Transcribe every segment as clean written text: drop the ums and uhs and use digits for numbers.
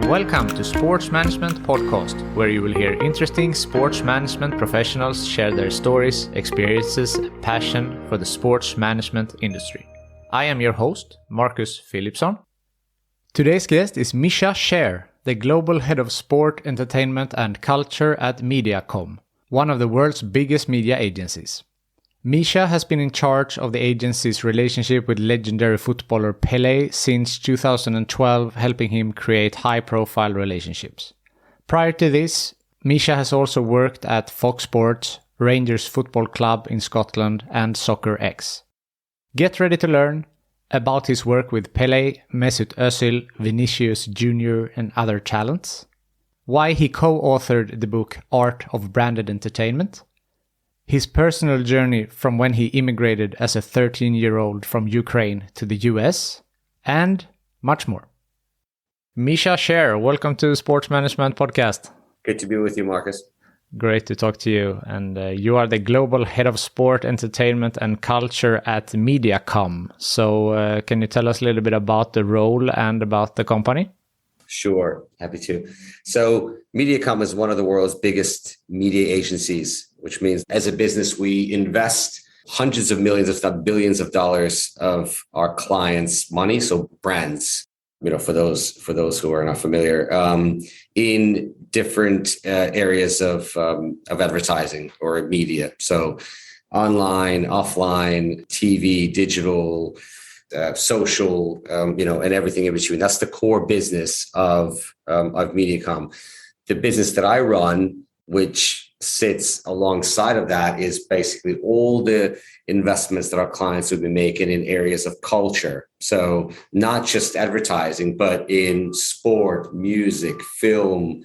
Welcome to Sports Management Podcast, where you will hear interesting sports management professionals share their stories, experiences, and passion for the sports management industry. I am your host, Marcus Philipsson. Today's guest is Misha Sher, the Global Head of Sport, Entertainment and Culture at MediaCom, one of the world's biggest media agencies. Misha has been in charge of the agency's relationship with legendary footballer Pele since 2012, helping him create high-profile relationships. Prior to this, Misha has also worked at Fox Sports, Rangers Football Club in Scotland, and Soccerex. Get ready to learn about his work with Pele, Mesut Özil, Vinicius Junior, and other talents, why he co-authored the book Art of Branded Entertainment, his personal journey from when he immigrated as a 13-year-old from Ukraine to the US, and much more. Misha Sher, welcome to the Sports Management Podcast. Good to be with you, Marcus. Great to talk to you. And you are the Global Head of Sport, Entertainment and Culture at MediaCom. So can you tell us a little bit about the role and about the company? Sure, happy to. So MediaCom is one of the world's biggest media agencies, which means as a business, we invest hundreds of millions, if not billions of dollars of our clients' money. So brands, for those who are not familiar, in different areas of advertising or media. So online, offline, TV, digital, social, and everything in between. That's the core business of MediaCom. The business that I run, which sits alongside of that, is basically all the investments that our clients would be making in areas of culture. So not just advertising, but in sport, music, film,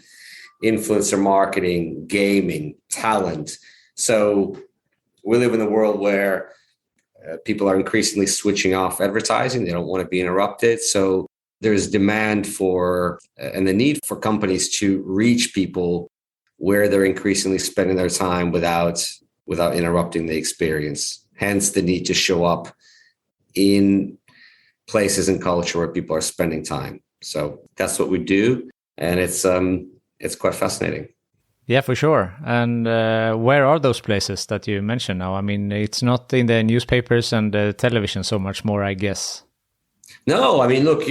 influencer marketing, gaming, talent. So we live in a world where people are increasingly switching off advertising. They don't want to be interrupted. So there's demand for and the need for companies to reach people where they're increasingly spending their time without interrupting the experience. Hence the need to show up in places and culture where people are spending time. So that's what we do. And it's quite fascinating. Yeah, for sure. And where are those places that you mentioned now? I mean, it's not in the newspapers and the television so much more, I guess. No, I mean, look,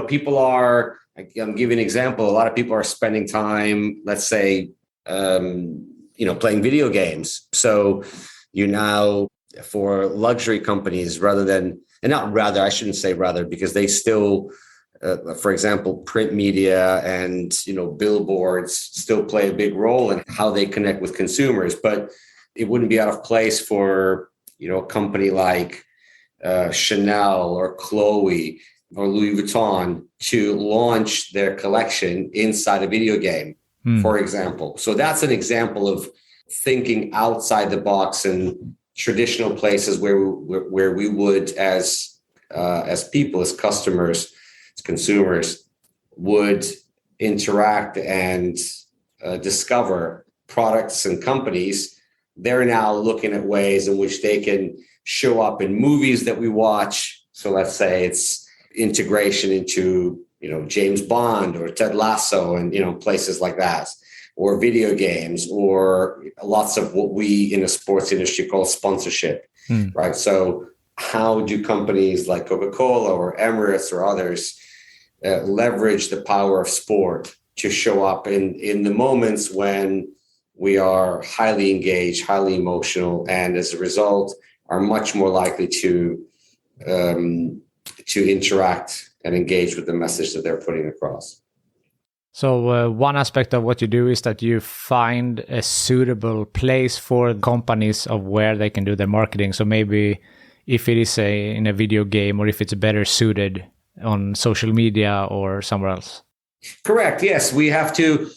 people are, I'm giving an example. A lot of people are spending time, let's say, playing video games. So you now, for luxury companies, I shouldn't say rather, because they still, for example, print media and, billboards still play a big role in how they connect with consumers. But it wouldn't be out of place for, a company like Chanel or Chloe or Louis Vuitton to launch their collection inside a video game, for example. So that's an example of thinking outside the box in traditional places where we would, as people, as customers, as consumers, would interact and discover products and companies. They're now looking at ways in which they can show up in movies that we watch. So let's say it's integration into, James Bond or Ted Lasso and, places like that, or video games, or lots of what we in the sports industry call sponsorship, right? So how do companies like Coca-Cola or Emirates or others leverage the power of sport to show up in the moments when we are highly engaged, highly emotional, and as a result are much more likely to interact and engage with the message that they're putting across. So one aspect of what you do is that you find a suitable place for companies of where they can do their marketing. So maybe if it is in a video game, or if it's better suited on social media or somewhere else. Correct. Yes, we have to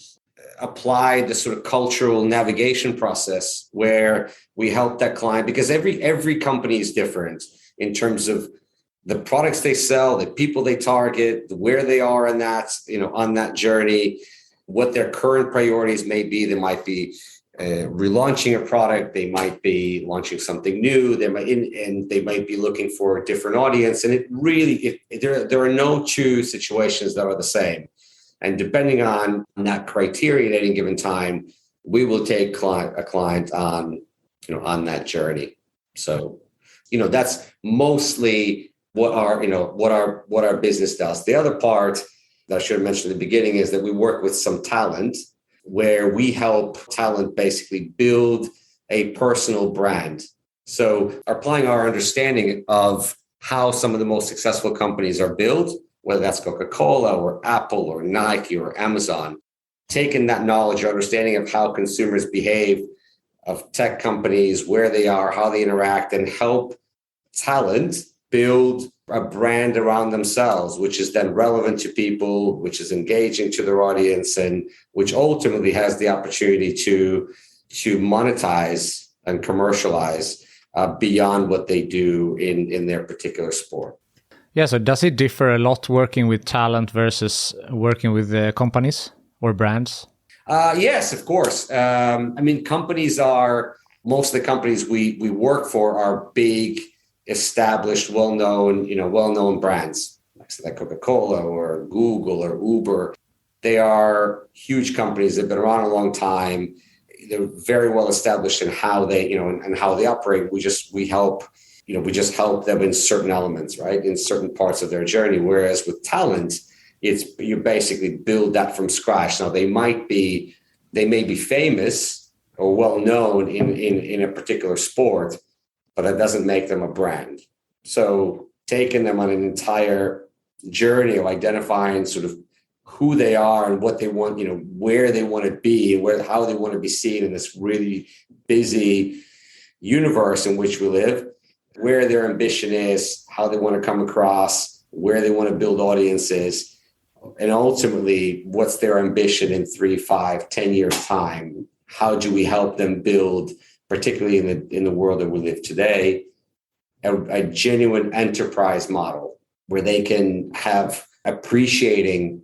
apply the sort of cultural navigation process where we help that client, because every company is different in terms of the products they sell, the people they target, where they are in that, on that journey, what their current priorities may be. They might be relaunching a product. They might be launching something new. They might be looking for a different audience. And there are no two situations that are the same. And depending on that criteria at any given time, we will take a client on, on that journey. So, that's mostly what our business does. The other part that I should have mentioned at the beginning is that we work with some talent where we help talent basically build a personal brand. So applying our understanding of how some of the most successful companies are built, whether that's Coca-Cola or Apple or Nike or Amazon, taking that knowledge or understanding of how consumers behave, of tech companies, where they are, how they interact, and help talent build a brand around themselves, which is then relevant to people, which is engaging to their audience, and which ultimately has the opportunity to monetize and commercialize beyond what they do in their particular sport. Yeah, so does it differ a lot working with talent versus working with companies or brands? Yes, of course. Most of the companies we work for are big, established, well-known brands like Coca-Cola or Google or Uber. They are huge companies. They've been around a long time. They're very well established in how they, and how they operate. We just help them in certain elements, right? In certain parts of their journey. Whereas with talent, you basically build that from scratch. Now they may be famous or well known in a particular sport, but that doesn't make them a brand. So taking them on an entire journey of identifying sort of who they are and what they want, where they want to be, how they want to be seen in this really busy universe in which we live, where their ambition is, how they want to come across, where they want to build audiences, and ultimately what's their ambition in 3, 5, 10 years time. How do we help them build, particularly in the world that we live today, a genuine enterprise model where they can have appreciating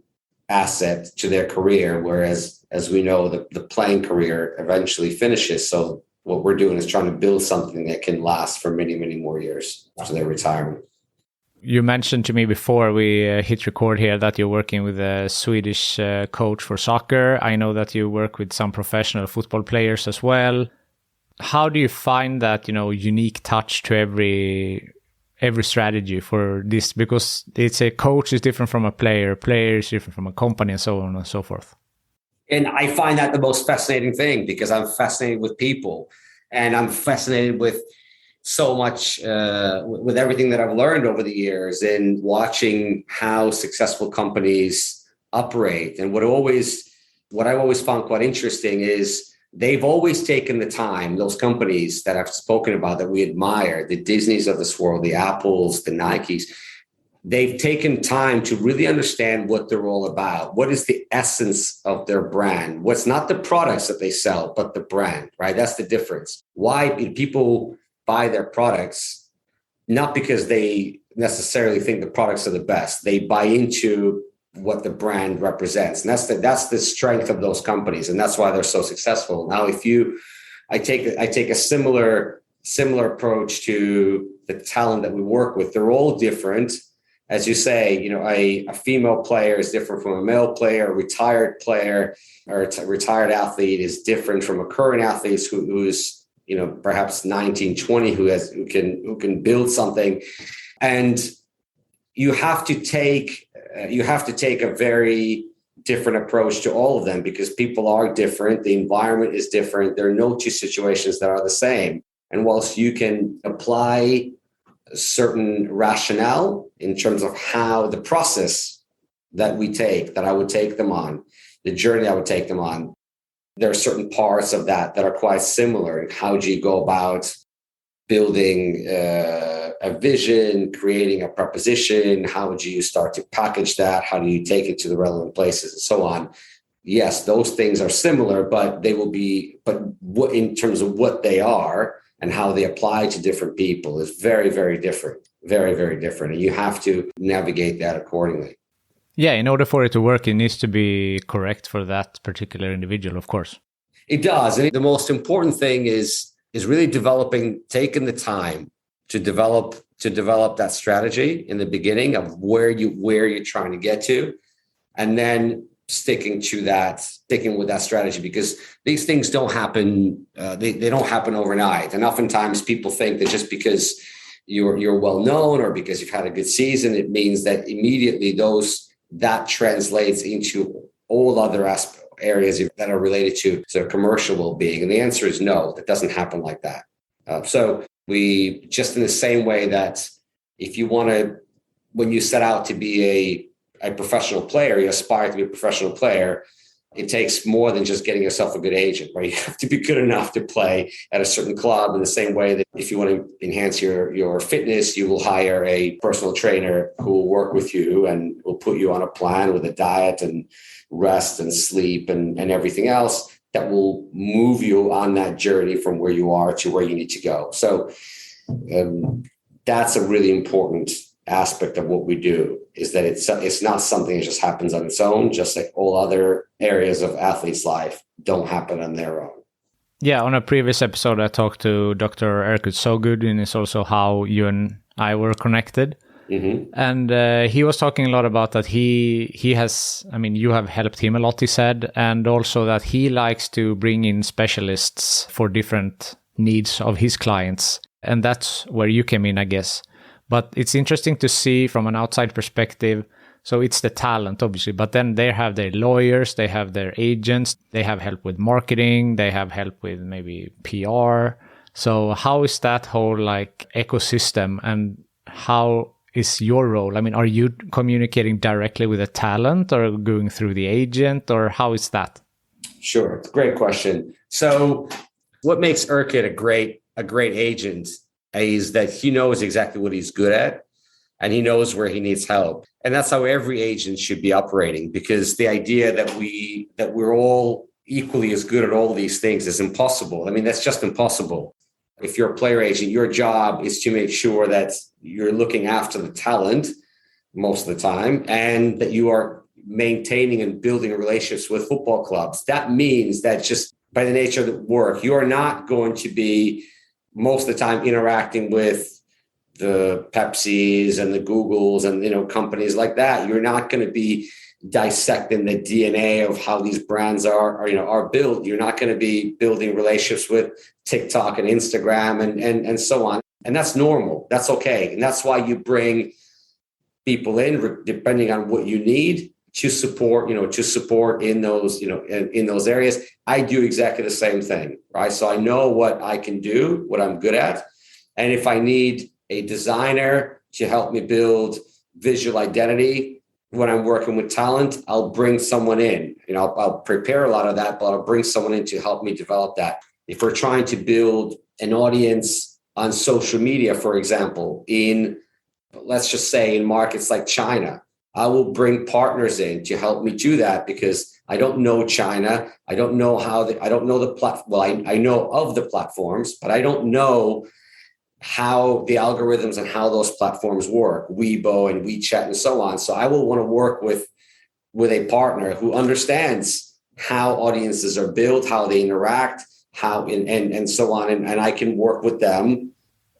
asset to their career, whereas, as we know, the playing career eventually finishes. So what we're doing is trying to build something that can last for many, many more years after their retirement. You mentioned to me before we hit record here that you're working with a Swedish coach for soccer. I know that you work with some professional football players as well. How do you find that, unique touch to every strategy for this? Because it's a coach is different from a player is different from a company, and so on and so forth. And I find that the most fascinating thing, because I'm fascinated with people, and I'm fascinated with so much with everything that I've learned over the years in watching how successful companies operate. And what I've always found quite interesting is they've always taken the time, those companies that I've spoken about that we admire, the Disneys of this world, the Apples, the Nikes, they've taken time to really understand what they're all about. What is the essence of their brand? What's not the products that they sell, but the brand, right? That's the difference. Why people buy their products, not because they necessarily think the products are the best. They buy into what the brand represents. And that's the strength of those companies. And that's why they're so successful. Now, I take a similar approach to the talent that we work with. They're all different. As you say, a female player is different from a male player, a retired player or a retired athlete is different from a current athlete who's perhaps 19, 20, who can build something. And you have to take a very different approach to all of them, because people are different. The environment is different. There are no two situations that are the same. And whilst you can apply a certain rationale in terms of how the process that I would take them on, the journey I would take them on, there are certain parts of that are quite similar. How do you go about building a vision, creating a proposition? How do you start to package that? How do you take it to the relevant places and so on? Yes, those things are similar, but what in terms of what they are and how they apply to different people is very, very different. Very, very different. And you have to navigate that accordingly. Yeah, in order for it to work, it needs to be correct for that particular individual, of course. It does. And the most important thing is really taking the time to develop that strategy in the beginning of where you're trying to get to. And then sticking with that strategy, because these things don't happen. They don't happen overnight. And oftentimes people think that just because you're well known or because you've had a good season, it means that immediately that translates into all other areas that are related to commercial well-being. And the answer is no, that doesn't happen like that. So we, just in the same way that if you want to, when you set out to be a professional player, you aspire to be a professional player, it takes more than just getting yourself a good agent, right? You have to be good enough to play at a certain club, in the same way that if you want to enhance your fitness, you will hire a personal trainer who will work with you and will put you on a plan with a diet and rest and sleep and everything else that will move you on that journey from where you are to where you need to go. So that's a really important aspect of what we do, is that it's not something that just happens on its own, just like all other areas of athletes' life don't happen on their own. Yeah, on a previous episode, I talked to Dr. Erkut Sogood, and it's also how you and I were connected. Mm-hmm. And he was talking a lot about that he has, I mean, you have helped him a lot, he said, and also that he likes to bring in specialists for different needs of his clients. And that's where you came in, I guess. But it's interesting to see from an outside perspective. So it's the talent, obviously, but then they have their lawyers, they have their agents, they have help with marketing, they have help with maybe PR. So how is that whole like ecosystem, and how is your role? I mean, are you communicating directly with the talent or going through the agent, or how is that? Sure. It's a great question. So what makes Erkut a great agent is that he knows exactly what he's good at, and he knows where he needs help. And that's how every agent should be operating, because the idea that we're all equally as good at all these things is impossible. I mean, that's just impossible. If you're a player agent, your job is to make sure that you're looking after the talent most of the time, and that you are maintaining and building relationships with football clubs. That means that just by the nature of the work, you are not going to be most of the time interacting with the Pepsis and the Googles and, companies like that. You're not going to be dissecting the DNA of how these brands are built. You're not going to be building relationships with TikTok and Instagram and so on. And that's normal. That's okay. And that's why you bring people in, depending on what you need to support in those, in those areas. I do exactly the same thing, right? So I know what I can do, what I'm good at. And if I need a designer to help me build visual identity when I'm working with talent, I'll bring someone in. I'll prepare a lot of that, but I'll bring someone in to help me develop that. If we're trying to build an audience on social media, for example, let's just say in markets like China, I will bring partners in to help me do that, because I don't know China. I don't know I don't know the platform. Well, I know of the platforms, but I don't know how the algorithms and how those platforms work, Weibo and WeChat and so on. So I will want to work with a partner who understands how audiences are built, how they interact, how and so on. And I can work with them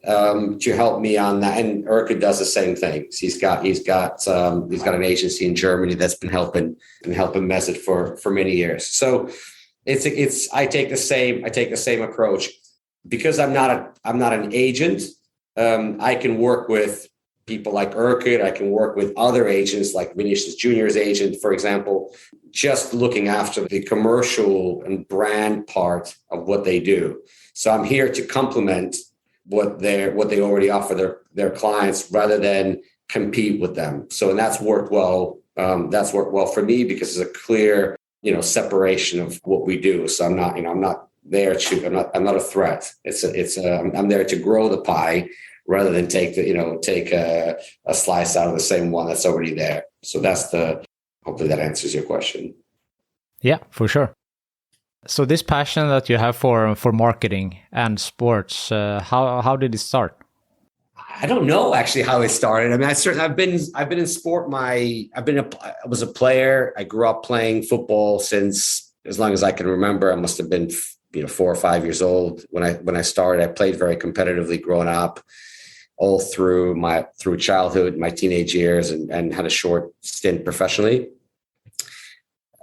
to help me on that. And Erkut does the same things. He's got an agency in Germany that's been helping Mesut for many years. So I take the same approach. Because I'm not an agent, I can work with people like Erkut. I can work with other agents like Vinicius Junior's agent, for example, just looking after the commercial and brand part of what they do. So I'm here to complement what they already offer their clients, rather than compete with them. So, and that's worked well. That's worked well for me, because there's a clear, separation of what we do. So I'm not a threat. I'm there to grow the pie rather than take a slice out of the same one that's already there. So hopefully that answers your question. Yeah, for sure. So this passion that you have for marketing and sports, how did it start? I don't know actually how it started. I mean, I've been in sport. I was a player. I grew up playing football since as long as I can remember. I must have been 4 or 5 years old when I started. I played very competitively growing up, all through childhood, my teenage years, and had a short stint professionally.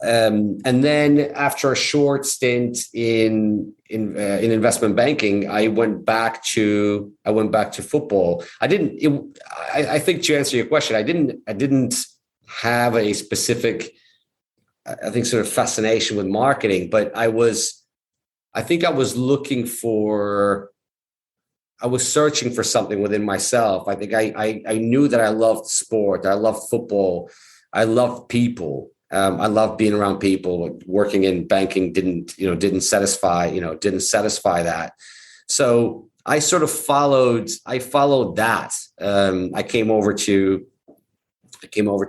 And then after a short stint in investment banking, I went back to football. I think to answer your question, I didn't have a specific, I think, sort of fascination with marketing, but I was searching for something within myself. I think I knew that I loved sport. I loved football. I loved people. I loved being around people. Working in banking didn't satisfy that. So I sort of followed that. I came over to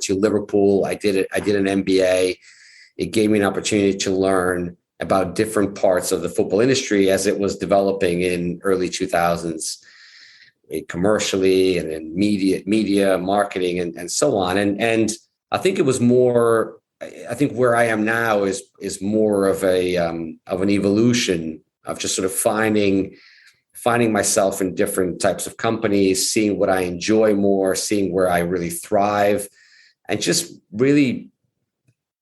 Liverpool. I did an MBA. It gave me an opportunity to learn about different parts of the football industry as it was developing in early 2000s, commercially and in media marketing and so on. And I think it was more. I think where I am now is more of an evolution of just sort of finding myself in different types of companies, seeing what I enjoy more, seeing where I really thrive, and just really,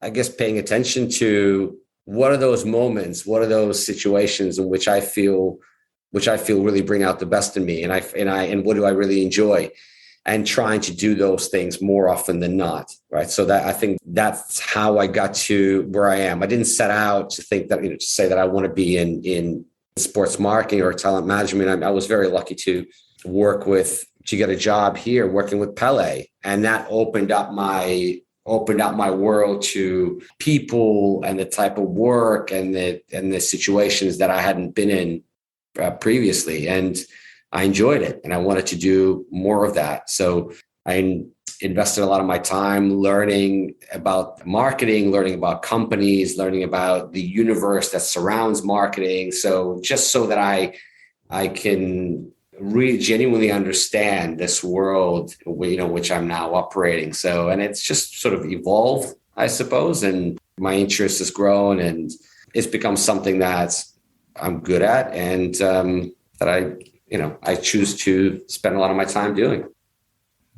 I guess, paying attention to what are those moments, what are those situations in which I feel really bring out the best in me, and what do I really enjoy, and trying to do those things more often than not, right? So that, I think that's how I got to where I am. I didn't set out to think that, to say that I want to be in sports marketing or talent management. I was very lucky to get a job here working with Pele, and that opened up my world to people and the type of work and the situations that I hadn't been in previously. And I enjoyed it, and I wanted to do more of that. So I invested a lot of my time learning about marketing, learning about companies, learning about the universe that surrounds marketing. So just so that I can really genuinely understand this world, which I'm now operating. So, and it's just sort of evolved, I suppose. And my interest has grown, and it's become something that I'm good at, and that I choose to spend a lot of my time doing.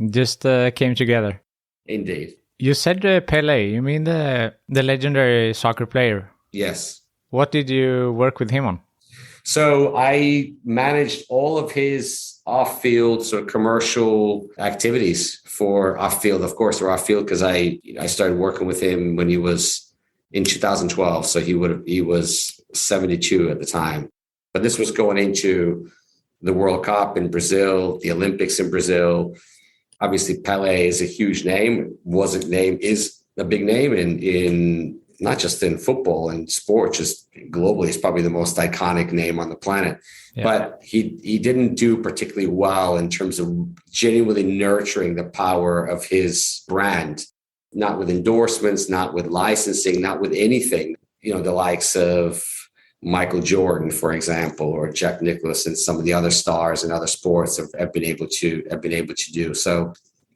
Just came together. Indeed. You said Pele. You mean the legendary soccer player? Yes. What did you work with him on? So I managed all of his off-field sort of commercial activities for off-field, of course, or off-field, because I started working with him when he was in 2012. So he was 72 at the time. But this was going into the World Cup in Brazil, the Olympics in Brazil. Obviously, Pele is a huge name. Is a big name in not just in football and sport, just globally. It's probably the most iconic name on the planet. Yeah. But he didn't do particularly well in terms of genuinely nurturing the power of his brand, not with endorsements, not with licensing, not with anything. The likes of Michael Jordan, for example, or Jack Nicklaus, and some of the other stars in other sports have been able to do. So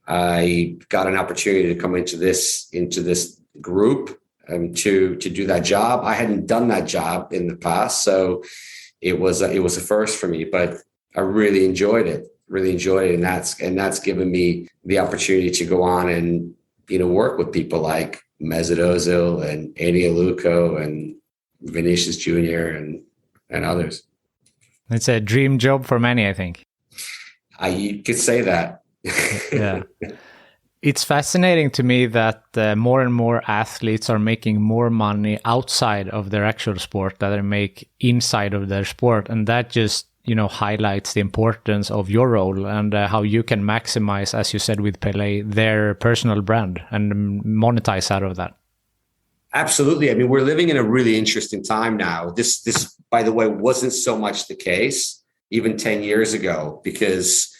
I got an opportunity to come into this group to do that job. I hadn't done that job in the past, so it was a first for me. But I really enjoyed it, and that's given me the opportunity to go on and work with people like Mesut Özil and Eni Aluko and Vinicius Junior and others. It's a dream job for many, I think. You could say that. Yeah. It's fascinating to me that more and more athletes are making more money outside of their actual sport than they make inside of their sport. And that just, highlights the importance of your role and how you can maximize, as you said with Pele, their personal brand and monetize out of that. Absolutely. I mean, we're living in a really interesting time now. This, by the way, wasn't so much the case even 10 years ago, because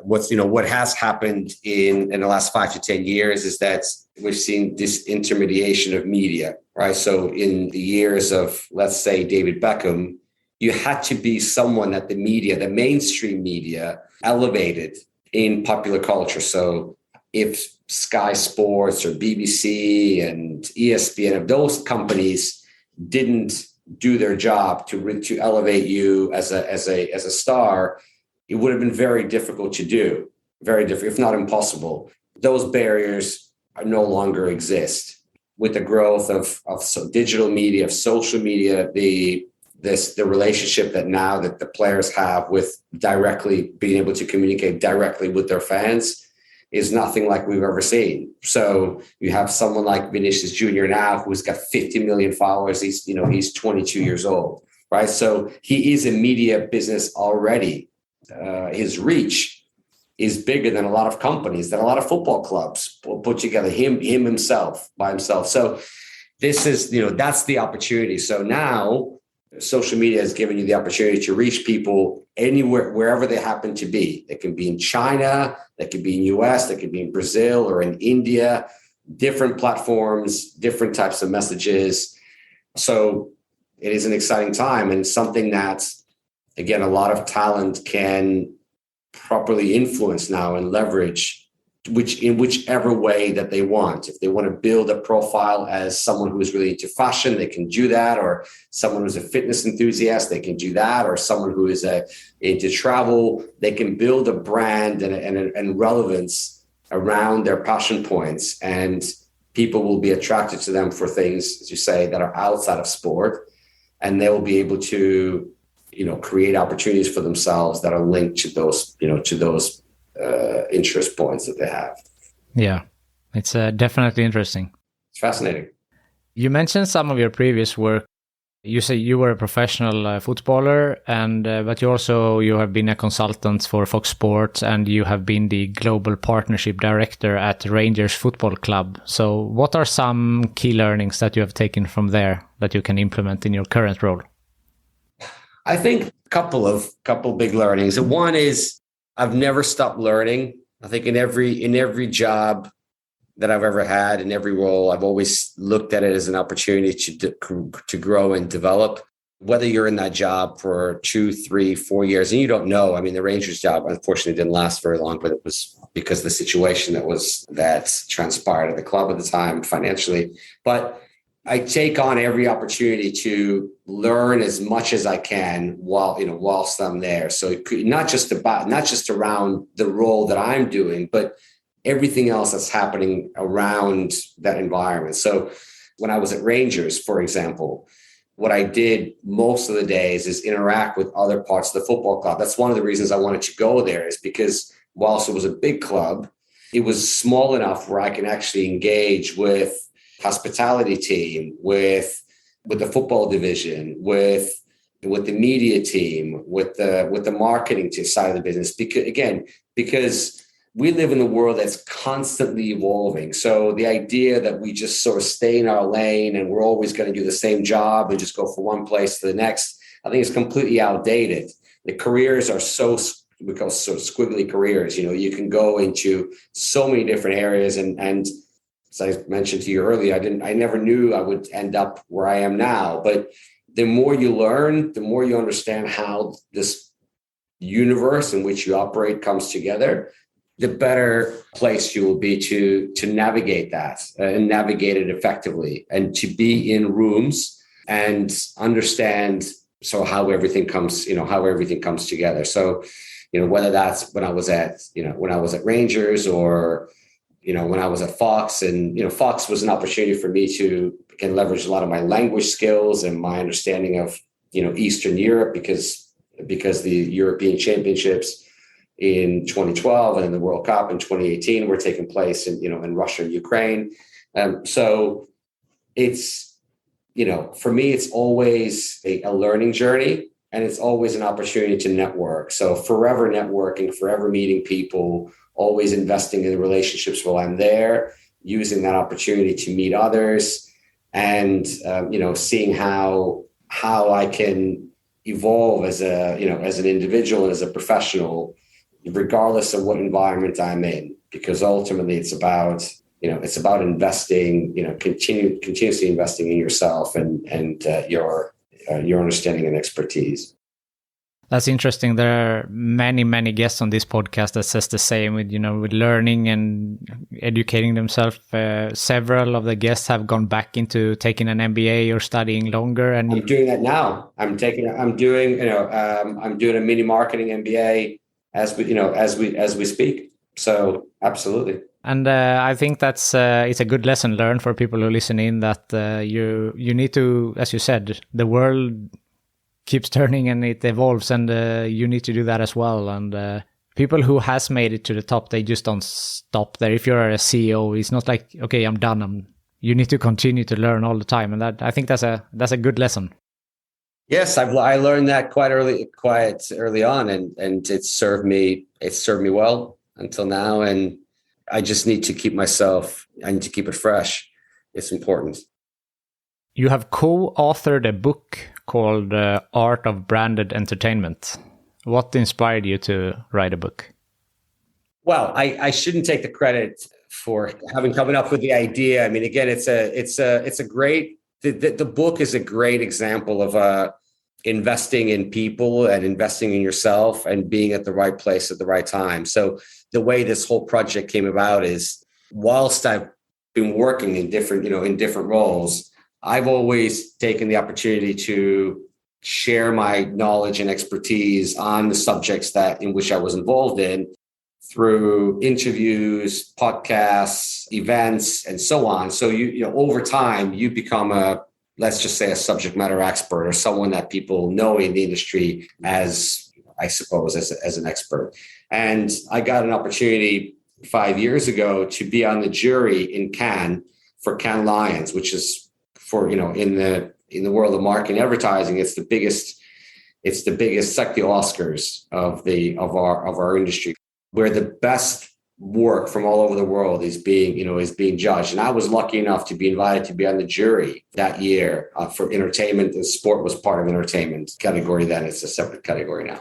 what has happened in the last 5 to 10 years is that we've seen this intermediation of media, right? So in the years of, let's say, David Beckham, you had to be someone that the mainstream media elevated in popular culture. So if Sky Sports or BBC and ESPN, if those companies didn't do their job to elevate you as a star, it would have been very difficult to do, very difficult, if not impossible. Those barriers no longer exist. with the growth of digital media, of social media, the relationship that now that the players have with directly being able to communicate directly with their fans is nothing like we've ever seen. So you have someone like Vinicius Junior now, who's got 50 million followers. He's 22 years old, right? So he is a media business already. His reach is bigger than a lot of companies, than a lot of football clubs put together, him himself by himself. So this is, that's the opportunity. So now social media has given you the opportunity to reach people anywhere, wherever they happen to be. They can be in China, they could be in US, they could be in Brazil or in India, different platforms, different types of messages. So it is an exciting time and something that, again, a lot of talent can properly influence now and leverage in whichever way that they want. If they want to build a profile as someone who is really into fashion, they can do that, or someone who's a fitness enthusiast, they can do that, or someone who is into travel, they can build a brand and relevance around their passion points, and people will be attracted to them for things, as you say, that are outside of sport, and they will be able to create opportunities for themselves that are linked to those interest points that they have. Yeah, it's definitely interesting. It's fascinating. You mentioned some of your previous work. You say you were a professional footballer, and but you have been a consultant for Fox Sports, and you have been the global partnership director at Rangers Football Club. So, what are some key learnings that you have taken from there that you can implement in your current role? I think a couple big learnings. One is I've never stopped learning. I think in every job that I've ever had, in every role, I've always looked at it as an opportunity to grow and develop. Whether you're in that job for 2, 3, 4 years, and you don't know. I mean, the Rangers job unfortunately didn't last very long, but it was because of the situation that transpired at the club at the time financially. But I take on every opportunity to learn as much as I can whilst I'm there. So it could, not just around the role that I'm doing, but everything else that's happening around that environment. So when I was at Rangers, for example, what I did most of the days is interact with other parts of the football club. That's one of the reasons I wanted to go there, is because whilst it was a big club, it was small enough where I can actually engage with hospitality team, with the football division, with the media team, with the marketing side of the business. Because we live in a world that's constantly evolving. So the idea that we just sort of stay in our lane and we're always going to do the same job and just go from one place to the next, I think it's completely outdated. The careers are we call squiggly careers. You can go into so many different areas, and as I mentioned to you earlier, I never knew I would end up where I am now. But the more you learn, the more you understand how this universe in which you operate comes together, the better place you will be to navigate that and navigate it effectively, and to be in rooms and understand how everything comes together. So, whether that's when I was at Rangers, or when I was at Fox, and Fox was an opportunity for me to leverage a lot of my language skills and my understanding of Eastern Europe, because the European Championships in 2012 and then the World Cup in 2018 were taking place in Russia and Ukraine. So it's for me, it's always a learning journey, and it's always an opportunity to network. So forever networking, forever meeting people, always investing in the relationships while I'm there, using that opportunity to meet others, and seeing how I can evolve as an individual and as a professional, regardless of what environment I'm in. Because ultimately, it's about investing, continuously investing in yourself and your understanding and expertise. That's interesting. There are many guests on this podcast that says the same with learning and educating themselves. Several of the guests have gone back into taking an MBA or studying longer. And I'm doing that now. I'm doing a mini marketing MBA as we speak. So absolutely. And I think that's it's a good lesson learned for people who listen in, that you need to, as you said, the world keeps turning and it evolves, and you need to do that as well. And people who has made it to the top, they just don't stop there. If you're a CEO, it's not like, okay, I'm done. You need to continue to learn all the time, and that, I think that's a good lesson. Yes, I learned that quite early on, and it served me well until now. And I just need to keep it fresh. It's important. You have co-authored a book called Art of Branded Entertainment. What inspired you to write a book? Well, I shouldn't take the credit for having coming up with the idea. I mean, again, it's a great, the book is a great example of investing in people and investing in yourself and being at the right place at the right time. So the way this whole project came about is, whilst I've been working in different roles, I've always taken the opportunity to share my knowledge and expertise on the subjects in which I was involved in, through interviews, podcasts, events, and so on. So you over time, you become let's just say a subject matter expert, or someone that people know in the industry as, I suppose, as an expert. And I got an opportunity 5 years ago to be on the jury in Cannes for Cannes Lions, which is, for, in the world of marketing and advertising, it's the biggest, it's like the Oscars of our industry, where the best work from all over the world is being judged. And I was lucky enough to be invited to be on the jury that year for entertainment. And sport was part of entertainment category then. It's a separate category now.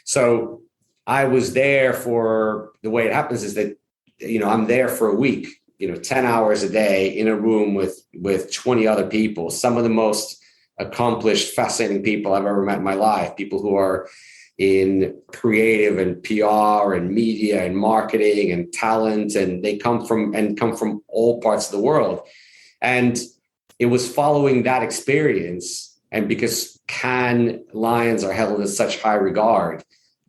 So I was there for, the way it happens is that, I'm there for a week, 10 hours a day in a room with 20 other people, some of the most accomplished, fascinating people I've ever met in my life, people who are in creative and PR and media and marketing and talent, and they come from all parts of the world. And it was following that experience, and because Cannes Lions are held in such high regard,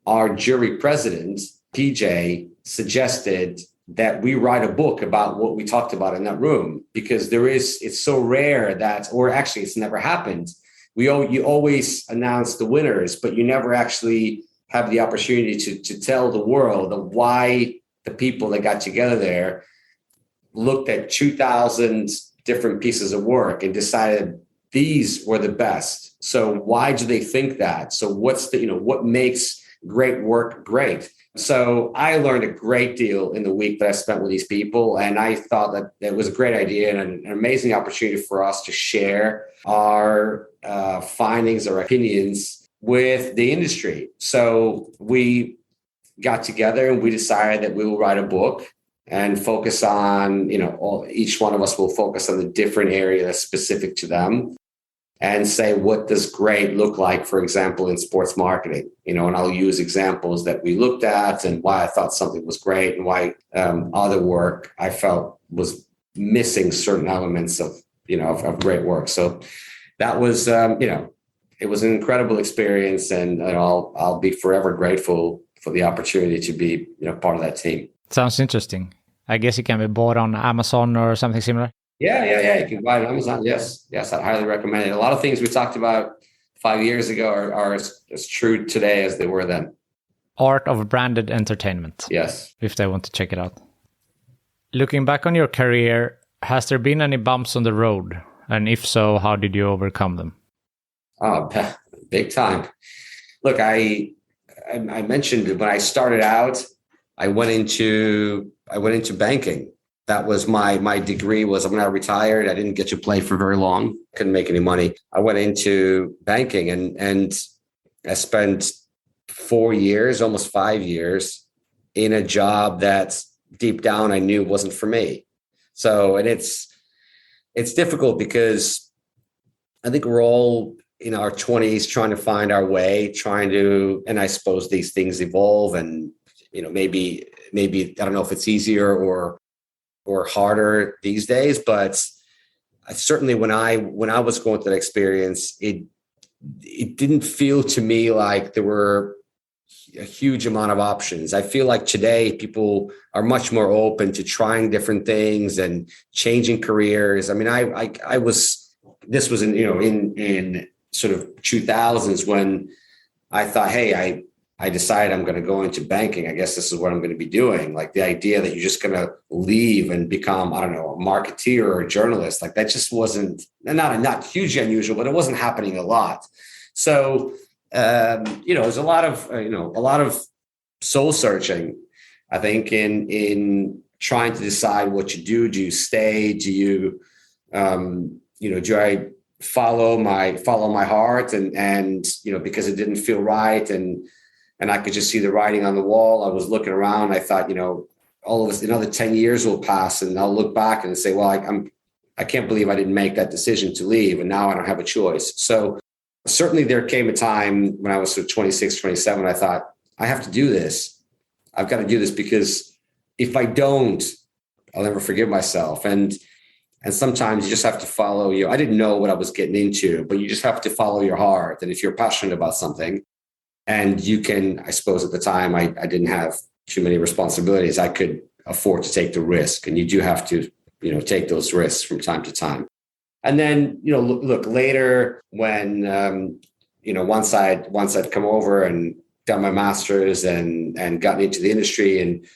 our jury president, PJ, suggested that we write a book about what we talked about in that room, because it's so rare that, or actually it's never happened. You always announce the winners, but you never actually have the opportunity to tell the world of why the people that got together there looked at 2,000 different pieces of work and decided these were the best. So why do they think that? So what makes great work great? So I learned a great deal in the week that I spent with these people. And I thought that it was a great idea and an amazing opportunity for us to share our findings or opinions with the industry. So we got together and we decided that we will write a book and focus on, each one of us will focus on the different area that's specific to them, and say, what does great look like, for example, in sports marketing? And I'll use examples that we looked at and why I thought something was great and why other work I felt was missing certain elements of great work. So that was, it was an incredible experience, and I'll be forever grateful for the opportunity to be, part of that team. Sounds interesting. I guess it can be bought on Amazon or something similar. Yeah. You can buy it on Amazon. Yes. I highly recommend it. A lot of things we talked about 5 years ago are as true today as they were then. Art of Branded Entertainment. Yes. If they want to check it out. Looking back on your career, has there been any bumps on the road? And if so, how did you overcome them? Oh, big time. Look, I mentioned when I started out, I went into banking. That was my degree. Was when I retired, I didn't get to play for very long. Couldn't make any money. I went into banking and I spent 4 years, almost 5 years, in a job that deep down I knew wasn't for me. So, and it's difficult because I think we're all in our 20s trying to find our way, and I suppose these things evolve, and maybe I don't know if it's easier or harder these days, but certainly when I was going through that experience, it didn't feel to me like there were a huge amount of options. I feel like today people are much more open to trying different things and changing careers. I mean, this was in sort of 2000s when I thought, hey, I decided I'm going to go into banking. I guess this is what I'm going to be doing. Like the idea that you're just going to leave and become, I don't know, a marketeer or a journalist, like that just wasn't, not hugely unusual, but it wasn't happening a lot. So, there's a lot of soul searching, I think, in trying to decide what you do. Do you stay? Do you, do I follow my heart and because it didn't feel right and I could just see the writing on the wall. I was looking around. I thought, all of this, another 10 years will pass and I'll look back and say, well, I can't believe I didn't make that decision to leave. And now I don't have a choice. So certainly there came a time when I was sort of 26, 27, I thought, I have to do this. I've got to do this because if I don't, I'll never forgive myself. And sometimes you just have to follow I didn't know what I was getting into, but you just have to follow your heart. And if you're passionate about something and you can, I suppose at the time I didn't have too many responsibilities, I could afford to take the risk. And you do have to, take those risks from time to time. And then, look later when, once I'd come over and done my master's and gotten into the industry and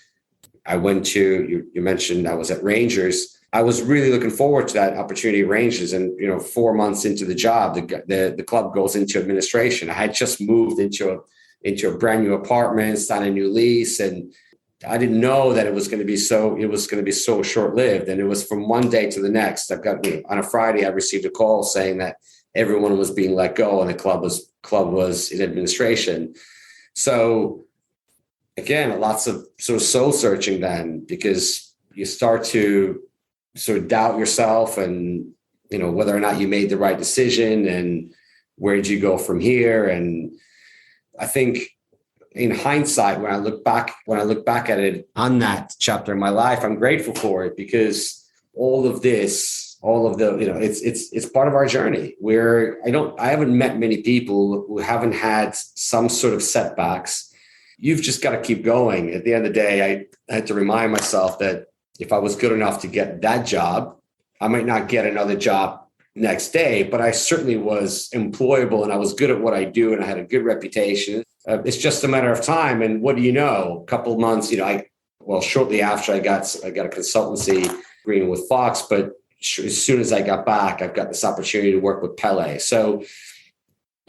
I went to, you mentioned I was at Rangers. I was really looking forward to that opportunity at Rangers. And, 4 months into the job, the club goes into administration. I had just moved into a brand new apartment, signed a new lease. And I didn't know that it was going to be so short-lived. And it was from one day to the next. On a Friday, I received a call saying that everyone was being let go and the club was in administration. So again, lots of sort of soul searching then, because you start to sort of doubt yourself and, whether or not you made the right decision and where did you go from here? And I think in hindsight, when I look back at it on that chapter in my life, I'm grateful for it because all of the, it's part of our journey where I haven't met many people who haven't had some sort of setbacks. You've just got to keep going. At the end of the day, I had to remind myself that if I was good enough to get that job, I might not get another job next day, but I certainly was employable and I was good at what I do and I had a good reputation. It's just a matter of time. And what do you know? A couple of months, shortly after I got a consultancy agreement with Fox, but as soon as I got back, I've got this opportunity to work with Pele. So,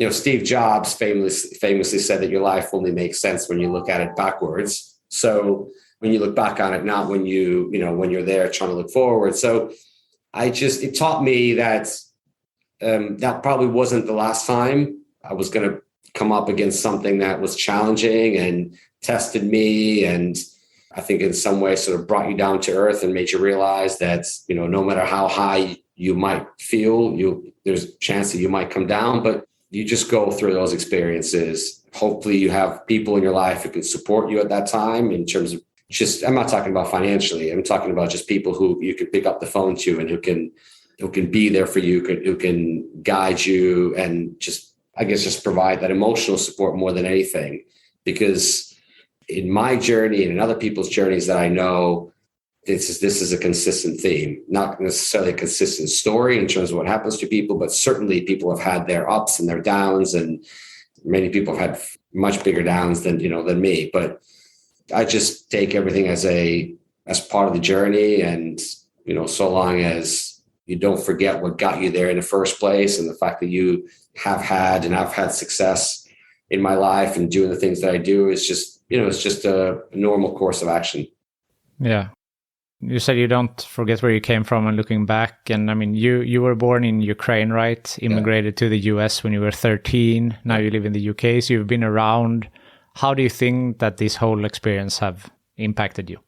Steve Jobs famously said that your life only makes sense when you look at it backwards. So when you look back on it, not when when you're there trying to look forward. So it taught me that that probably wasn't the last time I was going to come up against something that was challenging and tested me. And I think in some way sort of brought you down to earth and made you realize that, no matter how high you might feel, there's a chance that you might come down, but you just go through those experiences. Hopefully you have people in your life who can support you at that time in terms of I'm not talking about financially. I'm talking about just people who you can pick up the phone to and who can be there for you, who can guide you and just provide that emotional support more than anything. Because in my journey and in other people's journeys that I know, this is a consistent theme, not necessarily a consistent story in terms of what happens to people, but certainly people have had their ups and their downs, and many people have had much bigger downs than me. But I just take everything as part of the journey, and so long as you don't forget what got you there in the first place, and the fact that you have had and I've had success in my life and doing the things that I do is just it's just a normal course of action. Yeah. You said you don't forget where you came from and looking back. And I mean, you were born in Ukraine, right? Immigrated to the US when you were 13. Now you live in the UK, so you've been around. How do you think that this whole experience have impacted you?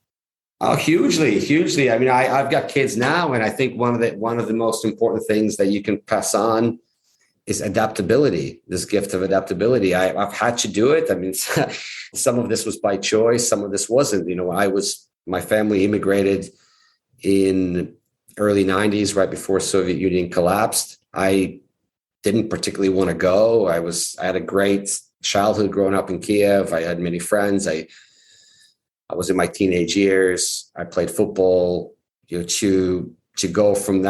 Oh, hugely. I mean, I've got kids now, and I think one of the most important things that you can pass on is adaptability, this gift of adaptability. I've had to do it. I mean, some of this was by choice. Some of this wasn't. My family immigrated in early 90s, right before Soviet Union collapsed. I didn't particularly want to go. I had a great childhood growing up in Kiev. I had many friends. I was in my teenage years. I played football. To go from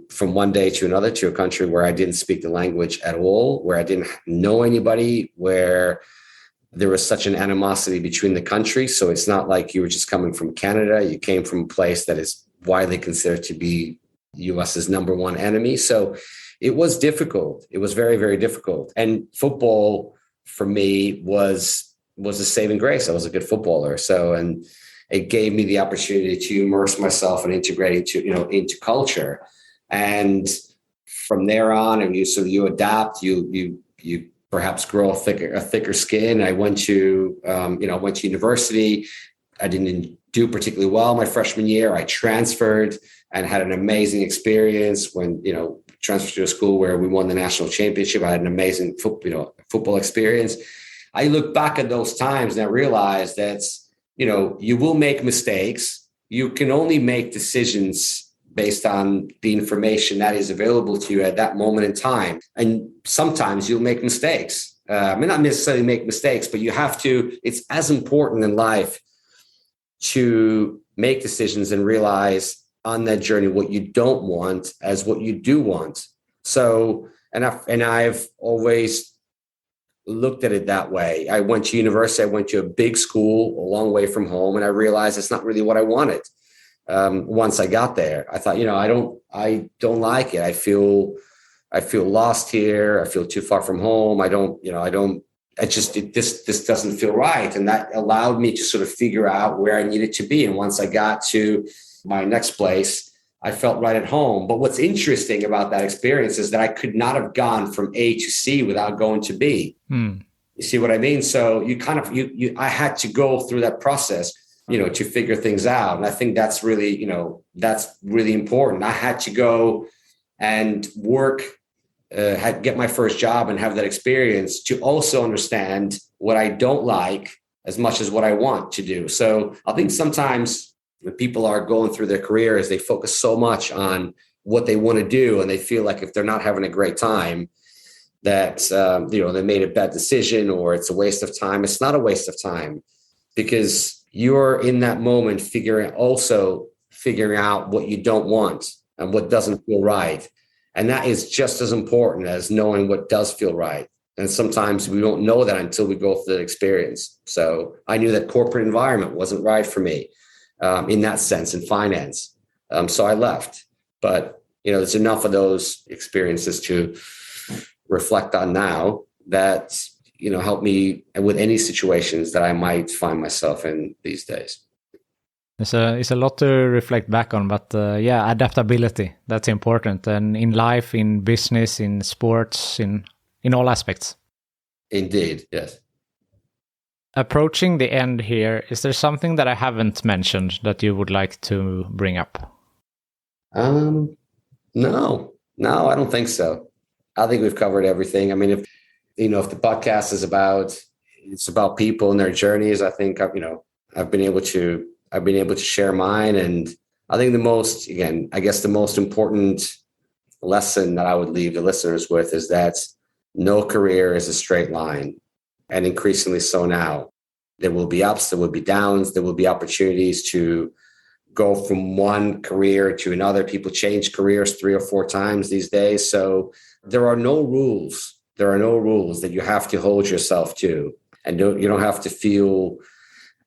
from one day to another, to a country where I didn't speak the language at all, where I didn't know anybody, where there was such an animosity between the countries. So it's not like you were just coming from Canada. You came from a place that is widely considered to be US's number one enemy. So it was difficult. It was very, very difficult. And football for me was a saving grace. I was a good footballer. So, and it gave me the opportunity to immerse myself and integrate into culture. And from there on, and you adapt, you perhaps grow a thicker skin. I went to university. I didn't do particularly well my freshman year. I transferred and had an amazing experience when, transferred to a school where we won the national championship. I had an amazing football experience. I look back at those times and I realized that, you will make mistakes. You can only make decisions based on the information that is available to you at that moment in time. And sometimes you'll make mistakes. Not necessarily make mistakes, but it's as important in life to make decisions and realize on that journey what you don't want as what you do want. So, and I've always looked at it that way. I went to university. I went to a big school a long way from home, and I realized it's not really what I wanted. Once I got there, I thought, I don't like it. I feel lost here. I feel too far from home. This doesn't feel right. And that allowed me to sort of figure out where I needed to be. And once I got to my next place, I felt right at home. But what's interesting about that experience is that I could not have gone from A to C without going to B. You see what I mean? So I had to go through that process, to figure things out. And I think that's really important. I had to go and work, get my first job and have that experience to also understand what I don't like as much as what I want to do. So I think sometimes when people are going through their careers, they focus so much on what they want to do. And they feel like if they're not having a great time, that, they made a bad decision or it's a waste of time. It's not a waste of time because you're in that moment figuring out what you don't want and what doesn't feel right. And that is just as important as knowing what does feel right. And sometimes we don't know that until we go through the experience. So I knew that corporate environment wasn't right for me. In that sense, in finance. So I left. But, there's enough of those experiences to reflect on now that, help me with any situations that I might find myself in these days. It's a lot to reflect back on, but adaptability, that's important. And in life, in business, in sports, in all aspects. Indeed, yes. Approaching the end here, is there something that I haven't mentioned that you would like to bring up? No, I don't think so. I think we've covered everything. I mean, if the podcast is about people and their journeys, I think I've been able to share mine. And I think the most important lesson that I would leave the listeners with is that no career is a straight line. And increasingly so now. There will be ups, there will be downs, there will be opportunities to go from one career to another. People change careers 3 or 4 times these days. So there are no rules. There are no rules that you have to hold yourself to. And you don't have to feel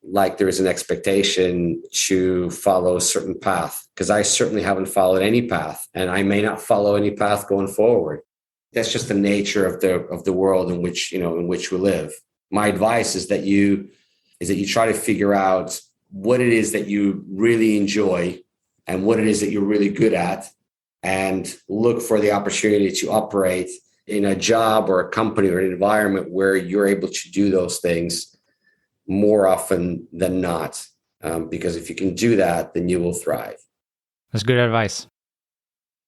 like there is an expectation to follow a certain path. Because I certainly haven't followed any path. And I may not follow any path going forward. That's just the nature of the world in which we live. My advice is that you try to figure out what it is that you really enjoy and what it is that you're really good at, and look for the opportunity to operate in a job or a company or an environment where you're able to do those things more often than not. Because if you can do that, then you will thrive. That's good advice.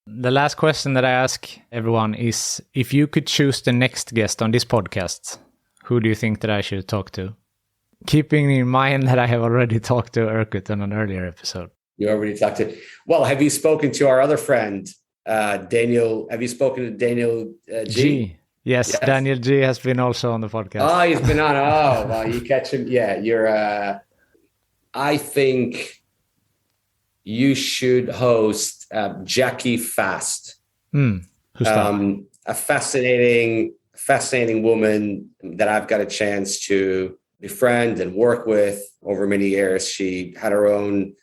The last question that I ask everyone is, if you could choose the next guest on this podcast, who do you think that I should talk to? Keeping in mind that I have already talked to Erkut on an earlier episode. You already talked to... Well, have you spoken to our other friend, Daniel? Have you spoken to Daniel G? Yes, Daniel G has been also on the podcast. Oh, he's been on. Oh, well, you catch him. Yeah, I think you should host Jackie Fast. Who's that? A fascinating woman that I've got a chance to befriend and work with over many years. She had her own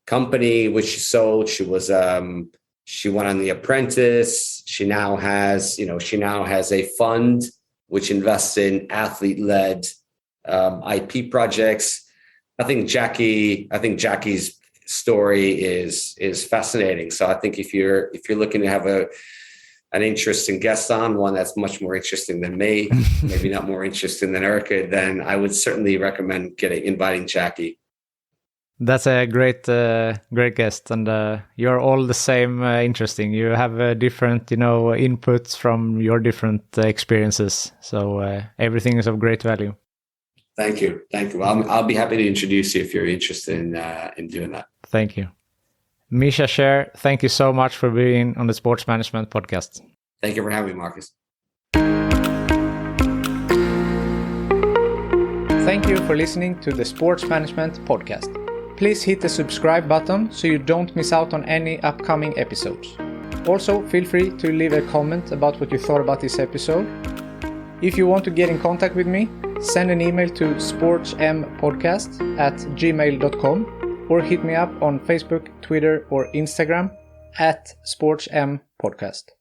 company, which she sold. She went on The Apprentice. She now has a fund which invests in athlete-led IP projects. I think Jackie's story is fascinating. So I think if you're looking to have an interesting guest on, one that's much more interesting than me, maybe not more interesting than Erica, then I would certainly recommend inviting Jackie. That's a great guest, and you're all the same interesting. You have different, inputs from your different experiences. So everything is of great value. Thank you. Well, I'll be happy to introduce you if you're interested in doing that. Thank you. Misha Sher, thank you so much for being on the Sports Management Podcast. Thank you for having me, Marcus. Thank you for listening to the Sports Management Podcast. Please hit the subscribe button so you don't miss out on any upcoming episodes. Also, feel free to leave a comment about what you thought about this episode. If you want to get in contact with me, send an email to sportsmpodcast@gmail.com or hit me up on Facebook, Twitter, or Instagram @sportsmpodcast.